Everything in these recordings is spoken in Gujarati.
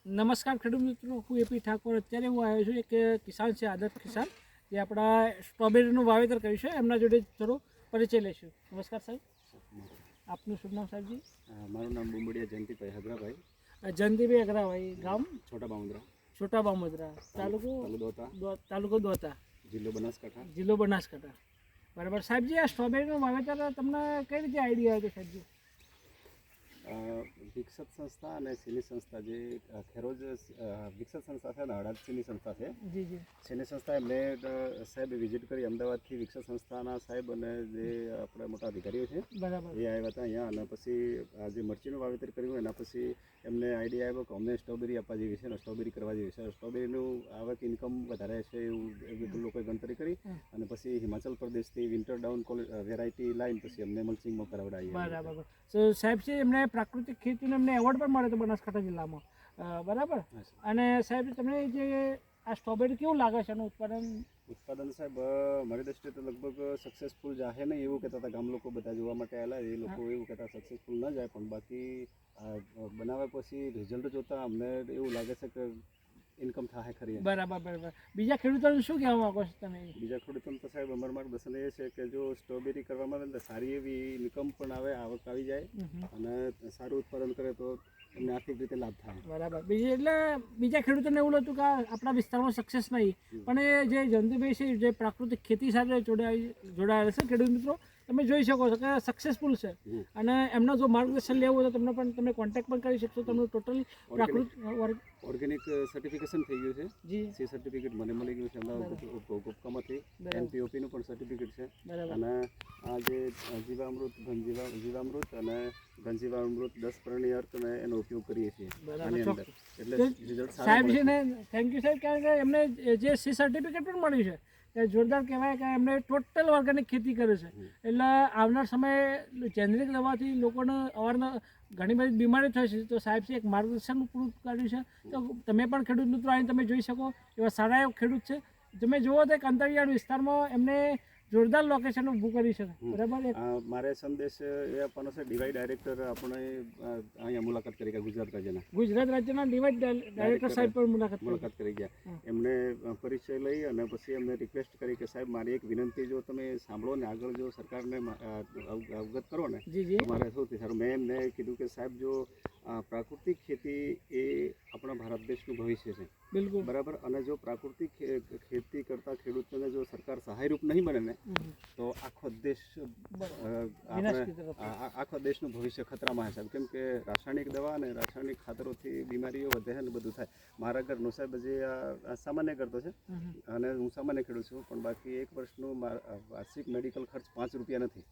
નમસ્કાર ખેડૂત મિત્રો, હું એપી ઠાકોર. અત્યારે હું આવ્યો છું એક કિસાન છે, આદર્શ કિસાન, જે આપણા સ્ટ્રોબેરીનું વાવેતર કર્યું છે. એમના જોડે થોડો પરિચય લઈશું. નમસ્કાર સાહેબ, આપનું શુભ નામ સાહેબજી? મારું નામ બુંબડિયા જયંતિભાઈ હગરાભાઈ. જયંતિભાઈ અગ્રાભાઈ, ગામ છોટા બામુદ્રા, તાલુકો દોતા, જિલ્લો બનાસકાંઠા. બરાબર. સાહેબજી, આ સ્ટ્રોબેરીનું વાવેતર તમને કઈ રીતે આઈડિયા આવ્યો સાહેબજી? વિકસત સંસ્થા અને સીની સંસ્થા, જે ખેરોજ વિકસત સંસ્થા છે ને હળાદ સીની સંસ્થા છે. જી જી. સીની સંસ્થા એમને સાહેબ વિઝિટ કરી અમદાવાદથી. વિકસત સંસ્થાના સાહેબ અને જે આપણા મોટા અધિકારીઓ છે બરાબર, એ આવ્યા હતા અહીંયા. અને પછી આ જે મરચીનું વાવેતર કર્યું એના પછી એમને આઈડિયા આવ્યો કે અમને સ્ટ્રોબેરી આપવા જેવી છે ને સ્ટ્રોબેરી કરવા જેવી છે. સ્ટ્રોબેરીનું આવક ઇન્કમ વધારે છે એવું લોકોએ ગણતરી કરી. અને પછી હિમાચલ પ્રદેશથી વિન્ટર ડાઉન વેરાયટી લાઈન પછી અમને મલ્ચિંગમાં કરાવડાવી. બરાબર. તો સાહેબ છે, એમને પ્રાકૃતિક ખેતીનો એમને એવોર્ડ પણ મળ્યો હતો બનાસકાંઠા જિલ્લામાં. બરાબર. અને સાહેબ, તમને જે આ સ્ટ્રોબેરી કેવું લાગે છે એનું ઉત્પાદન સાહેબ મારી દ્રષ્ટિએ તો લગભગ સક્સેસફુલ જાહે નહીં એવું કહેતા હતા. ગામ લોકો બધા જોવા માટે આવેલા, એ લોકો એવું કહેતા સક્સેસફુલ ન જાય. પણ બાકી બનાવ્યા પછી રિઝલ્ટ જોતા અમને એવું લાગે છે કે ઇન્કમ થાય ખરી. બરાબર. બીજા ખેડૂતોને શું કહેવા માંગો છો તમે? બીજા ખેડૂતોને તો સાહેબ અમારું માર્ગદર્શન એ છે કે જો સ્ટ્રોબેરી કરવામાં આવે તો સારી એવી ઇન્કમ પણ આવે, આવક આવી જાય અને સારું ઉત્પાદન કરે તો એમને આર્થિક રીતે લાભ થાય. બરાબર. બીજા ખેડૂતોને એવું હતું કે આપણા વિસ્તારમાં સક્સેસ નહીં, પણ એ જે જયંતિભાઈ છે, જે પ્રાકૃતિક ખેતી સાથે જોડાયેલા છે ખેડૂત મિત્રો, તમે જોઈ શકો છો કે સક્સેસફુલ છે. અને એમનો જો માર્ગદર્શન લેવું હોય તો તમને પણ તમે કોન્ટેક્ટ પણ કરી શકશો. તમને ટોટલી ઓર્ગેનિક સર્ટિફિકેશન થઈ ગયું છે. જી. સી સર્ટિફિકેટ મને મળી ગયું છે અમદાવાદ ગોપકામાંથી. એનપીઓપીનું પણ સર્ટિફિકેટ છે. અને આ જે જીવામૃત અને ઘનજીવામૃત 10 પ્રણી અર્ક અને એનો ઉપયોગ કરીએ છીએ આની અંદર. એટલે રિઝલ્ટ સાહેબ છે ને, થેન્ક યુ સાહેબ, કારણ કે એમને જે સી સર્ટિફિકેટ પણ મળ્યું છે એ જોરદાર કહેવાય કે એમને ટોટલ ઓર્ગેનિક ખેતી કરે છે. એટલે આવનાર સમયે જેનરિક દવાથી લોકોને અવારનવાર ઘણી બધી બીમારી થાય છે. તો સાહેબ છે એક માર્ગદર્શન પૂરું કર્યું છે. તો તમે પણ ખેડૂત મિત્રો આવીને તમે જોઈ શકો એવા સારા એવા ખેડૂત છે. તમે જુઓ તો એક અંતરિયાળ વિસ્તારમાં એમને જોરદાર લોકેશન ઊભું કરી છે. બરાબર. મારે સંદેશ એ આપવાનો છે. ડીવાય ડાયરેક્ટર આપણે અહીંયા મુલાકાત કરી ગયા, ગુજરાત રાજ્યના ડીવાય ડાયરેક્ટર સાહેબ પણ મુલાકાત કરી ગયા. એમને પરિચય લઈ અને પછી એમને રિક્વેસ્ટ કરી કે સાહેબ મારી એક વિનંતી, જો તમે સાંભળો ને આગળ જો સરકારને અવગત કરો ને મારે સૌથી સારું. મેં એમને કીધું કે સાહેબ જો પ્રાકૃતિક ખેતી એ આપણા ભારત દેશનું ભવિષ્ય છે. બિલકુલ બરાબર. અને જો પ્રાકૃતિક ખેતી કરતા ખેડૂતોને જો સરકાર સહાયરૂપ નહીં બને ને તો આખો દેશનું ભવિષ્ય ખતરામાં છે સાહેબ. કેમ કે રાસાયણિક દવા અને રાસાયણિક ખાતરોથી બીમારીઓ વધે છે ને બધું થાય. મારા ઘરનો સાહેબ જે સામાન્ય કરતો છે અને હું સામાન્ય ખેડૂત છું, પણ બાકી એક વર્ષનું વાર્ષિક મેડિકલ ખર્ચ 5 રૂપિયા નથી.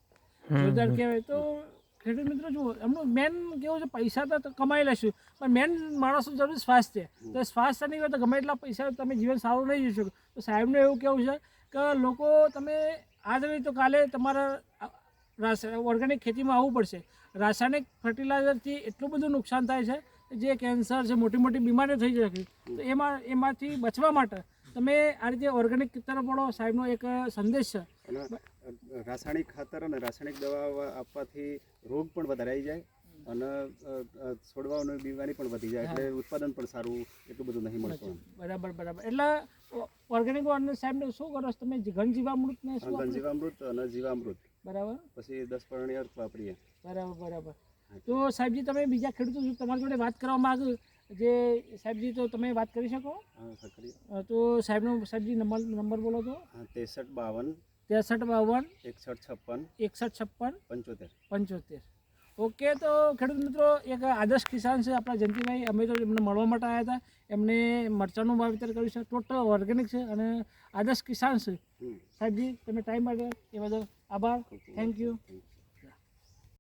જોરદાર કહેવાય. તો ખેડૂત મિત્રો જુઓ, એમનું મેન કેવું છે, પૈસા તો કમાઈ લેશું, પણ મેન માણસનું જરૂર સ્વાસ્થ્ય. તો સ્વાસ્થ્ય નહીં હોય તો ગમે એટલા પૈસા તમે જીવન સારું નહીં જઈ શકો. તો સાહેબનું એવું કેવું છે કે લોકો તમે આજ નહીં તો કાલે તમારા ઓર્ગેનિક ખેતીમાં આવવું પડશે. રાસાયણિક ફર્ટિલાઇઝરથી એટલું બધું નુકસાન થાય છે જે કેન્સર છે, મોટી મોટી બીમારીઓ થઈ શકે. તો એમાંથી બચવા માટે તમે આ રીતે ઓર્ગેનિક તરફ વળો. સાહેબનો એક સંદેશ છે. રાસાયણિક ખાતર અને રાસાયણિક દવા આપવાથી રોગ પણ વધારે આવી જાય અને છોડવાની બીમારી પણ વધી જાય. એટલે ઉત્પાદન પણ સારું એટલું બધું નહીં મળતું. બરાબર. એટલે ઓર્ગેનિક સાહેબને શું કરો છો તમે? ઘનજીવામૃત અને જીવામૃત. બરાબર. પછી 10 પ્રણી અર્ક વાપરીએ. બરાબર. તો સાહેબજી, તમે બીજા ખેડૂતો તમારી જોડે વાત કરવા માંગો જે સાહેબજી, તો તમે વાત કરી શકો? તો સાહેબજી નંબર બોલો તો. 6352 6156 75. ઓકે. તો ખેડૂત મિત્રો, એક આદર્શ કિસાન છે આપણા જયંતિભાઈ. અમે તો એમને મળવા માટે આવ્યા હતા. એમને મરચાંનું વાવેતર કર્યું છે, ટોટલ ઓર્ગેનિક છે અને આદર્શ કિસાન છે. સાહેબજી, તમે ટાઈમ માટે એ બદલ આભાર. Thank you.